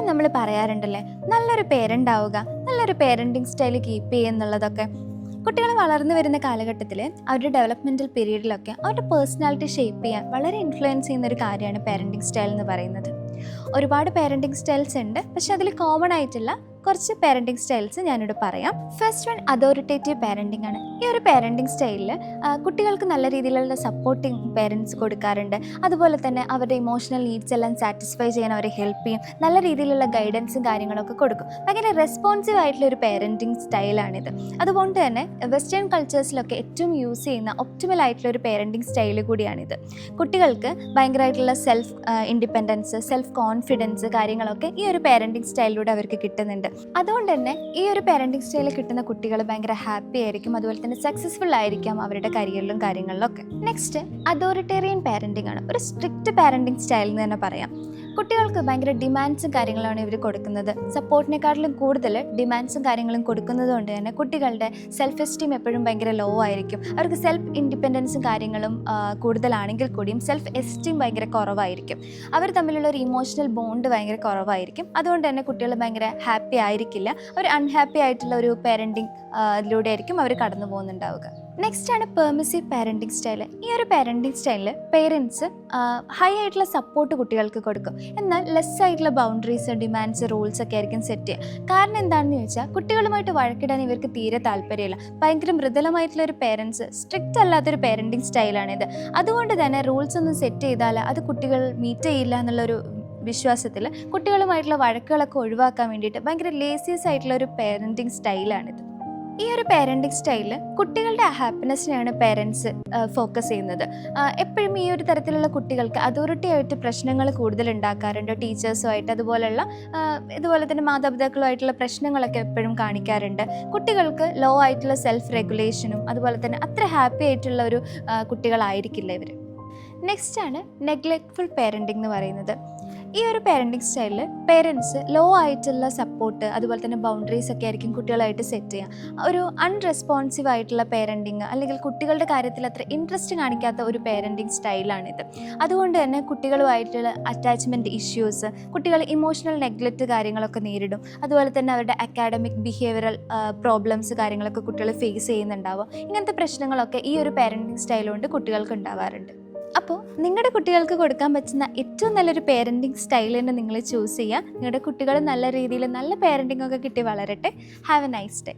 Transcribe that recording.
നമ്മൾ പറയാറുണ്ടല്ലേ, നല്ലൊരു പേരൻ്റ് ആവുക, നല്ലൊരു പേരൻറ്റിങ് സ്റ്റൈൽ കീപ്പ് ചെയ്യുക എന്നുള്ളതൊക്കെ. കുട്ടികൾ വളർന്നു വരുന്ന കാലഘട്ടത്തിൽ അവരുടെ ഡെവലപ്മെൻറ്റൽ പീരീഡിലൊക്കെ അവരുടെ പേഴ്സണാലിറ്റി ഷേപ്പ് ചെയ്യാൻ വളരെ ഇൻഫ്ലുവൻസ് ചെയ്യുന്ന ഒരു കാര്യമാണ് പേരൻറ്റിങ് സ്റ്റൈൽ എന്ന് പറയുന്നത്. ഒരുപാട് പേരൻറ്റിങ് സ്റ്റൈൽസ് ഉണ്ട്, പക്ഷെ അതിൽ കോമൺ ആയിട്ടുള്ള കുറച്ച് പേരൻറ്റിങ് സ്റ്റൈൽസ് ഞാനിവിടെ പറയാം. ഫസ്റ്റ് വൺ അതോറിറ്റേറ്റീവ് പേരൻറ്റിംഗ് ആണ്. ഈ ഒരു പേരൻറ്റിങ് സ്റ്റൈലിൽ കുട്ടികൾക്ക് നല്ല രീതിയിലുള്ള സപ്പോർട്ടിങ് പേരൻസ് കൊടുക്കാറുണ്ട്. അതുപോലെ തന്നെ അവരുടെ ഇമോഷണൽ നീഡ്സ് എല്ലാം സാറ്റിസ്ഫൈ ചെയ്യാൻ അവരെ ഹെൽപ്പ് ചെയ്യും. നല്ല രീതിയിലുള്ള ഗൈഡൻസും കാര്യങ്ങളൊക്കെ കൊടുക്കും. ഭയങ്കര റെസ്പോൺസീവ് ആയിട്ടുള്ള ഒരു പേരൻറ്റിങ് സ്റ്റൈലാണിത്. അതുകൊണ്ട് തന്നെ വെസ്റ്റേൺ കൾച്ചേഴ്സിലൊക്കെ ഏറ്റവും യൂസ് ചെയ്യുന്ന ഒപ്റ്റിമൽ ആയിട്ടുള്ള ഒരു പേരൻറ്റിങ് സ്റ്റൈൽ കൂടിയാണിത്. കുട്ടികൾക്ക് ഭയങ്കരമായിട്ടുള്ള സെൽഫ് ഇൻഡിപെൻഡൻസ്, സെൽഫ് കോൺഫിഡൻസ് കാര്യങ്ങളൊക്കെ ഈ ഒരു പേരൻറ്റിങ് സ്റ്റൈലിലൂടെ അവർക്ക് കിട്ടുന്നുണ്ട്. അതുകൊണ്ട് തന്നെ ഈ ഒരു പേരൻറ്റിങ് സ്റ്റൈലിൽ കിട്ടുന്ന കുട്ടികൾ ഭയങ്കര ഹാപ്പി ആയിരിക്കും, അതുപോലെ തന്നെ സക്സസ്ഫുൾ ആയിരിക്കാം അവരുടെ കരിയറിലും കാര്യങ്ങളിലൊക്കെ. നെക്സ്റ്റ് അതോറിറ്റേറിയൻ പാരൻറ്റിംഗ് ആണ്. ഒരു സ്ട്രിക്റ്റ് പാരൻറ്റിംഗ് സ്റ്റൈൽ എന്ന് തന്നെ പറയാം. കുട്ടികൾക്ക് ഭയങ്കര ഡിമാൻഡ്സും കാര്യങ്ങളാണ് ഇവർ കൊടുക്കുന്നത്. സപ്പോർട്ടിനെക്കാട്ടിലും കൂടുതൽ ഡിമാൻഡ്സും കാര്യങ്ങളും കൊടുക്കുന്നത് കൊണ്ട് തന്നെ കുട്ടികളുടെ സെൽഫ് എസ്റ്റീം എപ്പോഴും ഭയങ്കര ലോ ആയിരിക്കും. അവർക്ക് സെൽഫ് ഇൻഡിപെൻഡൻസും കാര്യങ്ങളും കൂടുതലാണെങ്കിൽ കൂടിയും സെൽഫ് എസ്റ്റീം ഭയങ്കര കുറവായിരിക്കും. അവർ തമ്മിലുള്ള ഒരു ഇമോഷണൽ ബോണ്ട് ഭയങ്കര കുറവായിരിക്കും. അതുകൊണ്ട് തന്നെ കുട്ടികൾ ഭയങ്കര ഹാപ്പി ആയിരിക്കില്ല. അവർ അൺഹാപ്പി ആയിട്ടുള്ള ഒരു പാരൻറ്റിങ് ഇതിലൂടെ ആയിരിക്കും അവർ കടന്നു പോകുന്നുണ്ടാവുക. നെക്സ്റ്റ് ആണ് പെർമിസീവ് പാരൻറ്റിങ് സ്റ്റൈൽ. ഈ ഒരു പാരൻറ്റിങ് സ്റ്റൈലിൽ പേരൻസ് ഹൈ ആയിട്ടുള്ള സപ്പോർട്ട് കുട്ടികൾക്ക് കൊടുക്കും, എന്നാൽ ലെസ് ആയിട്ടുള്ള ബൗണ്ടറീസ്, ഡിമാൻഡ്സ്, റൂൾസ് ഒക്കെ ആയിരിക്കും സെറ്റ് ചെയ്യുക. കാരണം എന്താണെന്ന് ചോദിച്ചാൽ കുട്ടികളുമായിട്ട് വഴക്കിടാൻ ഇവർക്ക് തീരെ താല്പര്യമില്ല. ഭയങ്കര മൃദുലമായിട്ടുള്ള ഒരു പേരൻസ്, സ്ട്രിക്റ്റ് അല്ലാത്തൊരു പാരൻറ്റിങ് സ്റ്റൈലാണിത്. അതുകൊണ്ട് തന്നെ റൂൾസ് ഒന്നും സെറ്റ് ചെയ്താൽ അത് കുട്ടികൾ മീറ്റ് ചെയ്യില്ല എന്നുള്ളൊരു വിശ്വാസത്തിൽ കുട്ടികളുമായിട്ടുള്ള വഴക്കുകളൊക്കെ ഒഴിവാക്കാൻ വേണ്ടിയിട്ട് ഭയങ്കര ലേസിയസ് ആയിട്ടുള്ള ഒരു പാരൻറ്റിങ് സ്റ്റൈലാണിത്. ഈ ഒരു പാരൻറ്റിങ് സ്റ്റൈലിൽ കുട്ടികളുടെ ഹാപ്പിനെസ്സിനെയാണ് പേരൻസ് ഫോക്കസ് ചെയ്യുന്നത്. എപ്പോഴും ഈ ഒരു തരത്തിലുള്ള കുട്ടികൾക്ക് അതോറിറ്റി ആയിട്ട് പ്രശ്നങ്ങൾ കൂടുതൽ ഉണ്ടാക്കാറുണ്ട്. ടീച്ചേഴ്സുമായിട്ട് ഇതുപോലെ തന്നെ മാതാപിതാക്കളുമായിട്ടുള്ള പ്രശ്നങ്ങളൊക്കെ എപ്പോഴും കാണിക്കാറുണ്ട്. കുട്ടികൾക്ക് ലോ ആയിട്ടുള്ള സെൽഫ് റെഗുലേഷനും അതുപോലെ തന്നെ അത്ര ഹാപ്പി ആയിട്ടുള്ള ഒരു കുട്ടികളായിരിക്കില്ല ഇവർ. നെക്സ്റ്റ് ആണ് നെഗ്ലെക്റ്റ്ഫുൾ പേരൻറ്റിംഗ് എന്ന് പറയുന്നത്. ഈ ഒരു പേരൻറ്റിംഗ് സ്റ്റൈലിൽ പേരൻസ് ലോ ആയിട്ടുള്ള സപ്പോർട്ട് അതുപോലെ തന്നെ ബൗണ്ടറീസ് ഒക്കെ ആയിരിക്കും കുട്ടികളായിട്ട് സെറ്റ് ചെയ്യുക. ഒരു അൺറെസ്പോൺസീവ് ആയിട്ടുള്ള പേരൻറ്റിങ് അല്ലെങ്കിൽ കുട്ടികളുടെ കാര്യത്തിൽ അത്ര ഇൻട്രസ്റ്റ് കാണിക്കാത്ത ഒരു പേരൻറ്റിംഗ് സ്റ്റൈലാണിത്. അതുകൊണ്ട് തന്നെ കുട്ടികളുമായിട്ടുള്ള അറ്റാച്ച്മെൻറ്റ് ഇഷ്യൂസ്, കുട്ടികൾ ഇമോഷണൽ നെഗ്ലക്റ്റ് കാര്യങ്ങളൊക്കെ നേരിടും. അതുപോലെ തന്നെ അവരുടെ അക്കാഡമിക് ബിഹേവിയറൽ പ്രോബ്ലംസ് കാര്യങ്ങളൊക്കെ കുട്ടികൾ ഫേസ് ചെയ്യുന്നുണ്ടാവും. ഇങ്ങനത്തെ പ്രശ്നങ്ങളൊക്കെ ഈ ഒരു പേരൻറ്റിംഗ് സ്റ്റൈൽ കൊണ്ട് കുട്ടികൾക്ക് ഉണ്ടാവാറുണ്ട്. അപ്പോൾ നിങ്ങളുടെ കുട്ടികൾക്ക് കൊടുക്കാൻ പറ്റുന്ന ഏറ്റവും നല്ലൊരു പേരൻറ്റിംഗ് സ്റ്റൈൽ തന്നെ നിങ്ങൾ ചൂസ് ചെയ്യുക. നിങ്ങളുടെ കുട്ടികൾ നല്ല രീതിയിൽ നല്ല പേരൻറ്റിംഗ് ഒക്കെ കിട്ടി വളരട്ടെ. Have a nice day.